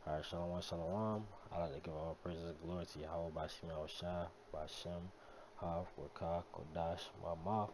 Alright, Shalom, Shalom. I like to give all praises and glory to Yahweh by Shem Shai, by Shem, Hav, Wakah, Kodash, Mamah.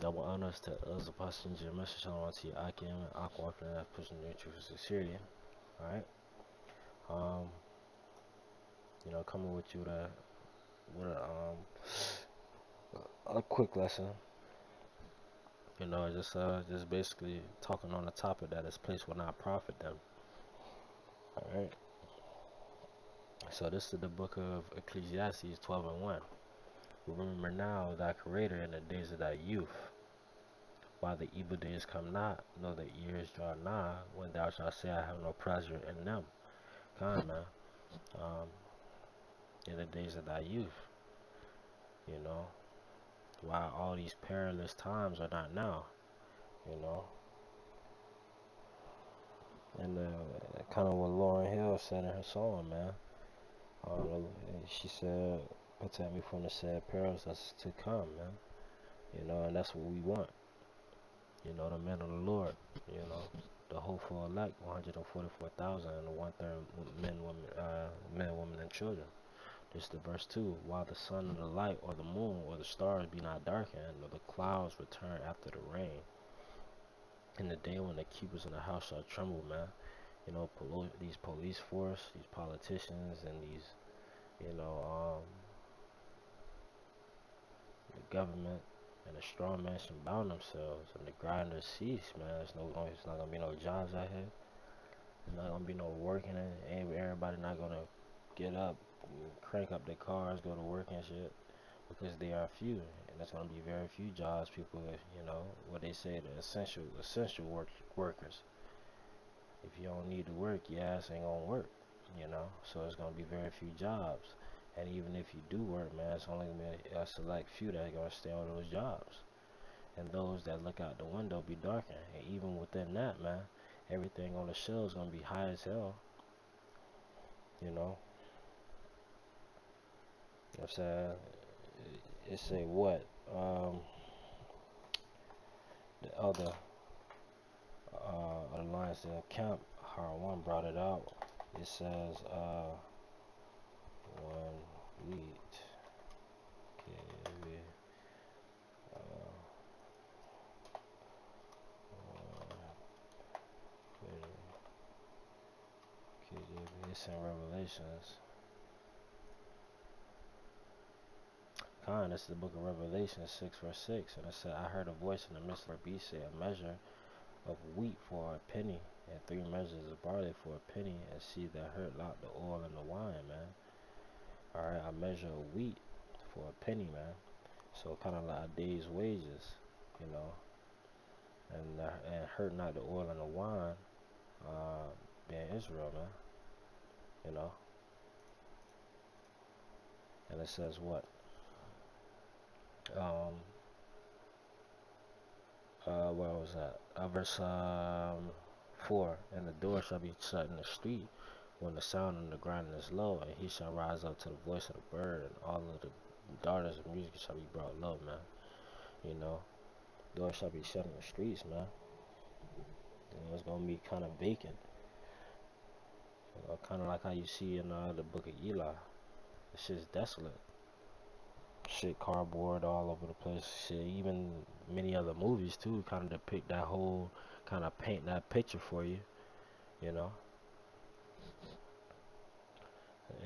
Double honors to us, Apostle Jeremiah, Shalom to you, Akim, and Aqua, and that's pushing the truth and sincerity. Alright? Um, coming with you with a quick lesson. Just basically talking on the topic that this place will not profit them. Alright? So this is the book of Ecclesiastes 12:1. Remember now thy creator in the days of thy youth, while the evil days come not, nor the years draw nigh, when thou shalt say, I have no pleasure in them. Come, man. In the days of thy youth, while all these perilous times are not now, and kind of what Lauryn Hill said in her song, man. She said, protect me from the sad perils that's to come, man. And that's what we want. The men of the Lord, the hopeful elect, 144,000, and the one-third men, women, and children. This is the verse 2. While the sun or the light or the moon or the stars be not darkened, nor the clouds return after the rain. In the day when the keepers in the house shall tremble, man. These police force, these politicians, and these, the government and the strong men should bound themselves, and the grinders cease, man. It's not gonna be no jobs out here. There's not gonna be no working. Everybody not gonna get up, crank up their cars, go to work and shit, because they are few, and there's gonna be very few jobs. People, what they say, the essential workers. If you don't need to work, your ass ain't gonna work. So it's gonna be very few jobs. And even if you do work, man, it's only gonna be a select few that are gonna stay on those jobs. And those that look out the window be darkened. And even within that, man, everything on the shelves gonna be high as hell. You know what I'm saying? It say what? The other Alliance in Camp, Har1 brought it out. It says one wheat. It's in Revelations. This is the book of Revelation 6 verse 6, and it said, I heard a voice in the midst of the beast say, a measure of wheat for a penny, and 3 measures of barley for a penny, and see that hurt not the oil and the wine, man. Alright, a measure of wheat for a penny, man. So kind of like a day's wages, and hurt not the oil and the wine, being Israel, man. And it says what? Where was that? Verse 4. And the door shall be shut in the street when the sound of the grinding is low, and he shall rise up to the voice of the bird, and all of the daughters of music shall be brought low, man. Door shall be shut in the streets, man. It's gonna be kind of vacant. Kind of like how you see in the book of Eli. It's just desolate. Shit, cardboard all over the place. Shit, even many other movies too kind of depict that whole, kind of paint that picture for you. It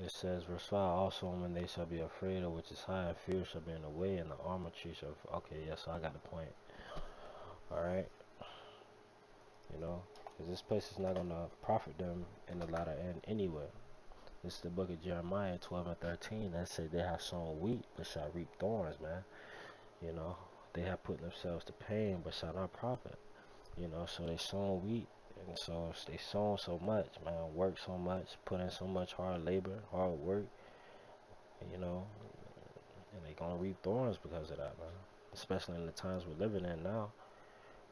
says, verse 5, also when they shall be afraid of which is high, and fear shall be in the way, and the almond tree shall... Okay, yeah, so I got the point. Alright. Because this place is not going to profit them in the latter end anyway. This is the book of Jeremiah 12 and 13. That said they have sown wheat, but shall reap thorns, man. They have put themselves to pain, but shall not profit. So they sown wheat, and so they sown so much, man, work so much, put in so much hard labor, hard work, and they gonna reap thorns because of that, man. Especially in the times we're living in now,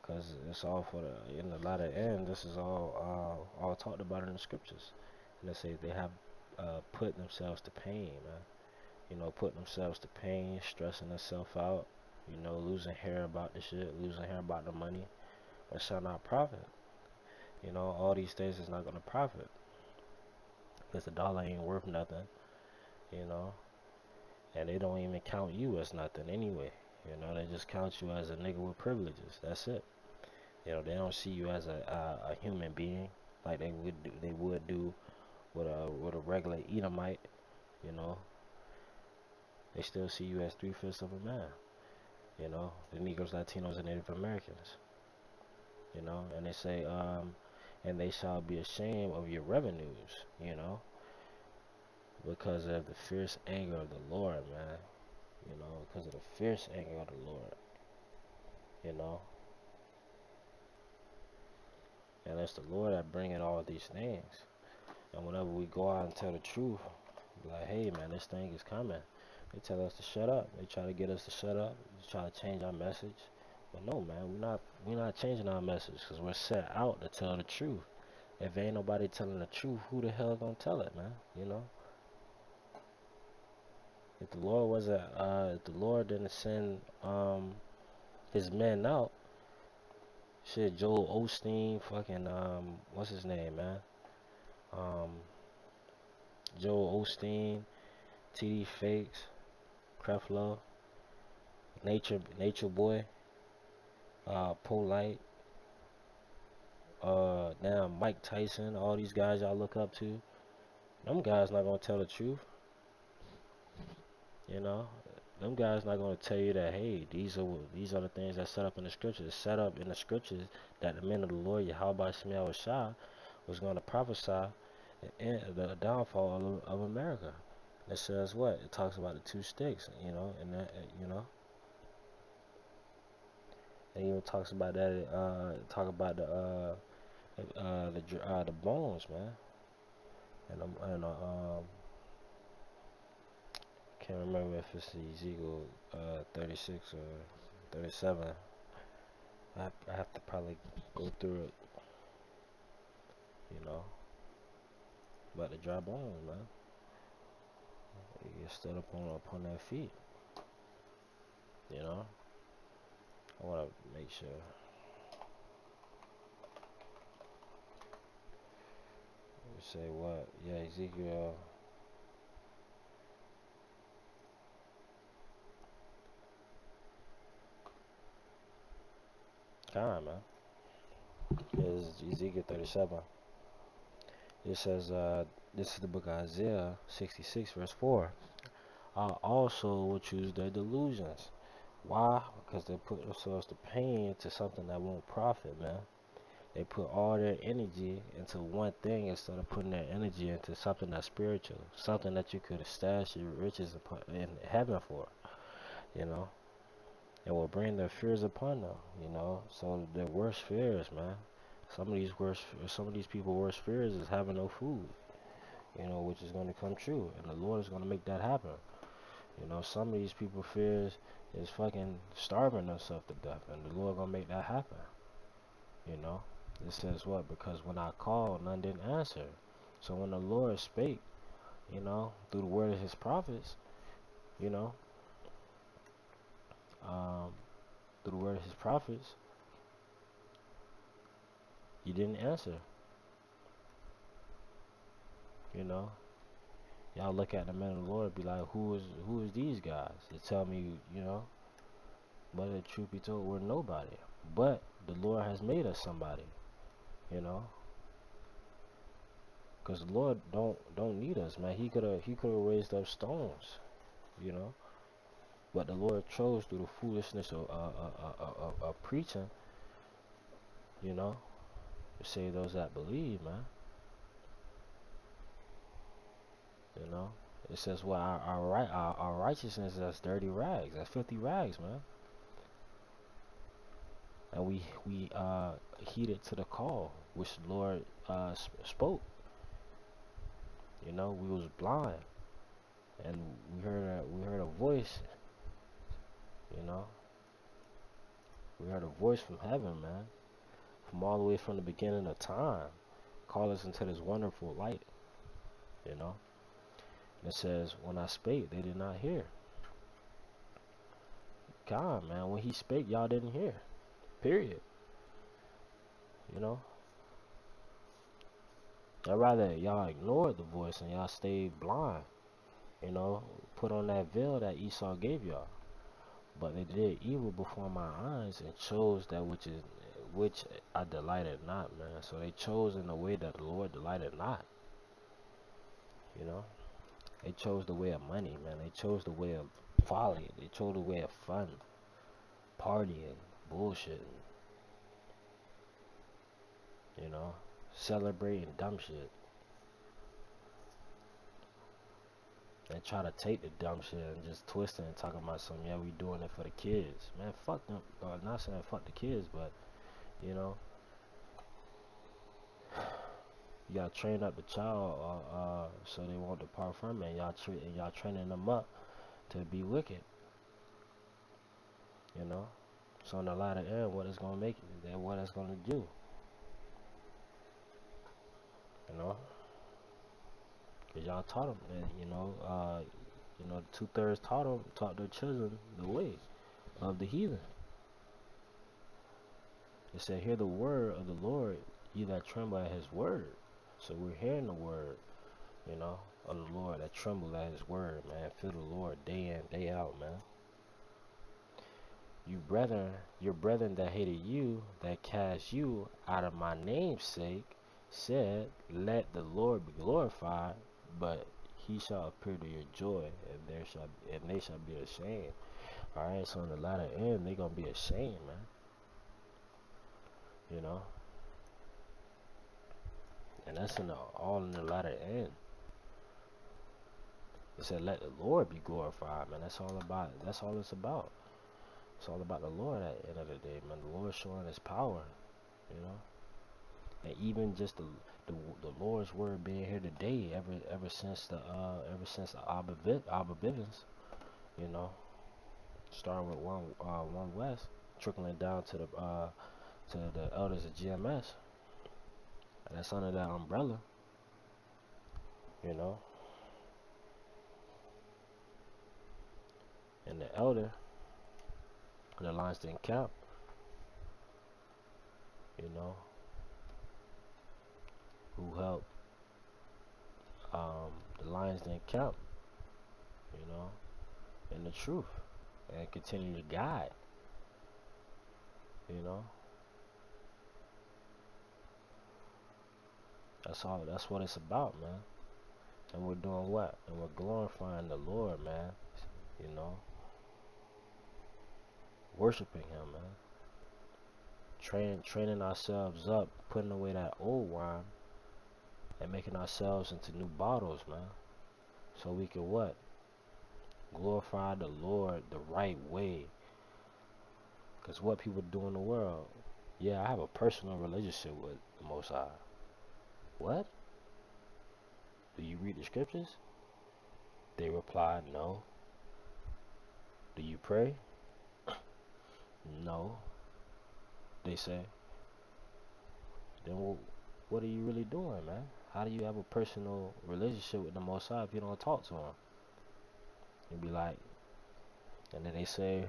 because it's all for in the latter end. This is all talked about in the scriptures, and they say they have put themselves to pain, man. Putting themselves to pain, stressing themselves out, losing hair about the shit, losing hair about the money, but shall not profit. You know, all these things is not gonna profit because the dollar ain't worth nothing. You know, and they don't even count you as nothing anyway. You know, they just count you as a nigga with privileges. That's it. You know, they don't see you as a human being like they would do with a regular Edomite. You know, they still see you as 3/5 of a man. You know, the Negroes, Latinos, and Native Americans. You know, and they say, and they shall be ashamed of your revenues. You know, because of the fierce anger of the Lord, man. You know, because of the fierce anger of the Lord. You know, and it's the Lord that bringing all of these things. And whenever we go out and tell the truth, be like, hey man, this thing is coming. They tell us to shut up. They try to get us to shut up. They try to change our message. But no man, we're not changing our message because we're set out to tell the truth. If ain't nobody telling the truth, who the hell gonna tell it, man? You know? If the Lord wasn't if the Lord didn't send his men out, shit, Joel Osteen, fucking what's his name, man? Um Joel Osteen, TD Fakes, Creflo, Nature Boy, Polite, damn Mike Tyson, all these guys y'all look up to. Them guys not gonna tell the truth, you know. Them guys not gonna tell you that hey, these are the things that set up in the scriptures. It's set up in the scriptures that the men of the Lord Yahweh Shemiah Shah was gonna prophesy the downfall of America. It says what? It talks about the two sticks, you know, and that, you know. And even talks about that. Talk about the bones, man. And can't remember if it's Ezekiel 36 or 37. I have to probably go through it, you know. About the dry bones, man. You get stood upon their feet, you know. I want to make sure. Say what? Yeah, Ezekiel. Come man. Is Ezekiel 37. It says, this is the book of Isaiah 66, verse 4. I also will choose their delusions. Why? Because they put themselves to pain to something that won't profit, man. They put all their energy into one thing instead of putting their energy into something that's spiritual, something that you could stash your riches in heaven for, you know. It will bring their fears upon them, you know. So their worst fears, man. Some of these people' worst fears is having no food, you know, which is going to come true, and the Lord is going to make that happen. You know, some of these people' fears is fucking starving themselves to death, and the Lord gonna make that happen. You know, it says what? Because when I called, none didn't answer. So when the Lord spake, you know, through the word of His prophets, you know, through the word of His prophets, you didn't answer. You know, y'all look at the men of the Lord, be like, who is these guys? They tell me, you know, but the truth be told, we're nobody. But the Lord has made us somebody, you know. Cause the Lord don't need us, man. He could have raised up stones, you know. But the Lord chose through the foolishness of preaching, you know, to save those that believe, man. You know, it says, well, our righteousness is dirty rags, that's filthy rags, man. And we heeded to the call which the Lord spoke. You know, we was blind, and we heard a voice. You know, we heard a voice from heaven, man, from all the way from the beginning of time, call us into this wonderful light. You know, and it says, when I spake, they did not hear. God, man, when He spake, y'all didn't hear. Period. You know, I'd rather y'all ignore the voice and y'all stay blind, you know, put on that veil that Esau gave y'all. But they did evil before my eyes and chose that which I delighted not, man. So they chose in the way that the Lord delighted not, you know. They chose the way of money, man. They chose the way of folly. They chose the way of fun, partying, bullshitting, you know, celebrating dumb shit. And try to take the dumb shit and just twist it and talking about something. Yeah, we doing it for the kids, man. Fuck them. Not saying fuck the kids, but you know, you gotta train up the child, so they won't depart from it. And y'all training them up to be wicked, you know. So in the latter end, what it's gonna make it, that what it's gonna do, you know. Cause y'all taught them, and, you know, 2/3 taught their children the way of the heathen. It said, "Hear the word of the Lord, ye that tremble at His word." So we're hearing the word, you know, of the Lord, that tremble at His word, man. Feel the Lord day in, day out, man. You brethren, your brethren that hated you, that cast you out of my name's sake, said, "Let the Lord be glorified," but He shall appear to your joy, and they shall be ashamed. All right, so in the latter end, they gonna be ashamed, man. You know, and that's all in the latter end. It said, "Let the Lord be glorified," man. That's all about. That's all it's about. It's all about the Lord at the end of the day, man. The Lord showing His power, you know. And even just the Lord's word being here today, ever since the Abba Bivens, you know, starting with one West, trickling down to the elders of GMS. And that's under that umbrella, you know. And the elder, the Lionsden Camp, you know, who helped the Lionsden Camp, you know, in the truth, and continue to guide, you know. That's all. That's what it's about, man. And we're doing what? And we're glorifying the Lord, man. You know, worshiping Him, man. Training ourselves up, putting away that old wine, and making ourselves into new bottles, man. So we can what? Glorify the Lord the right way. Because what people do in the world, yeah, I have a personal relationship with the Most High. What? Do you read the scriptures? They replied, no. Do you pray? No. They say, then what are you really doing, man? How do you have a personal relationship with the Most High if you don't talk to Him? You'd be like, and then they say,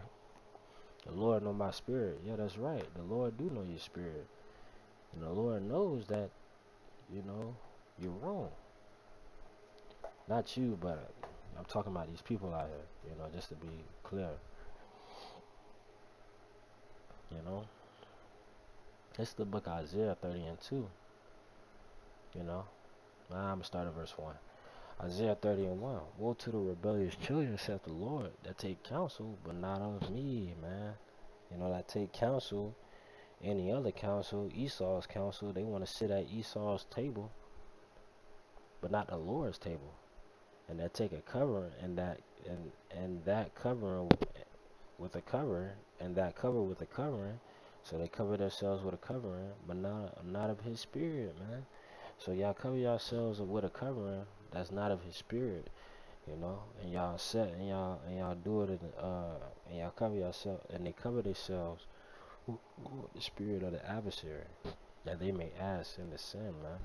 the Lord know my spirit. Yeah, that's right. The Lord do know your spirit. And the Lord knows that, you know, you're wrong. Not you, but I'm talking about these people out here, you know, just to be clear. You know? It's the book Isaiah 30:2. You know? Now I'm going to start at verse 1. Isaiah 30:1. Woe to the rebellious children, saith the Lord, that take counsel, but not of me, man. You know, that take counsel, any other counsel, Esau's counsel. They want to sit at Esau's table, but not the Lord's table. And that take a covering, and that covering with a covering, and that cover with a covering. So they cover themselves with a covering, but not of His spirit, man. So y'all cover yourselves with a covering that's not of His spirit, you know. And y'all set and y'all do it and y'all cover yourself, and they cover themselves with the spirit of the adversary, that they may ask in the sin, man.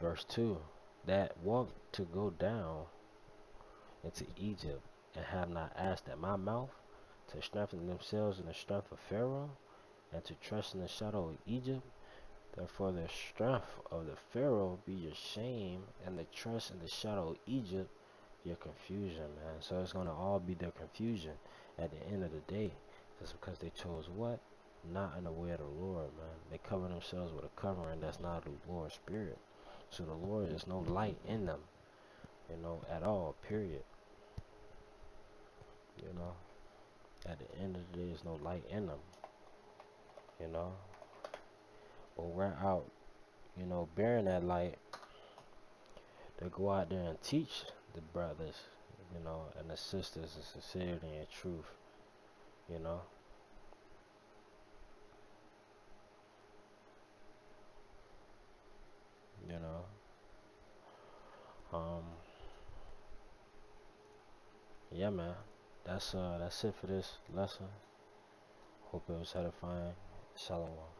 Verse 2. That walk to go down into Egypt, and have not asked at my mouth, to strengthen themselves in the strength of Pharaoh, and to trust in the shadow of Egypt, Therefore the strength of the Pharaoh be your shame, and the trust in the shadow of Egypt your confusion, man. So it's gonna all be their confusion at the end of the day. Just because they chose what? Not in the way of the Lord, man. They cover themselves with a covering that's not the Lord's spirit. So the Lord is no light in them, at all, period. At the end of the day, there's no light in them, you know. But we're out, bearing that light to go out there and teach the brothers, and the sisters in sincerity and truth, you know. You know. Um yeah, man. That's it for this lesson. Hope it was edifying. Shalom.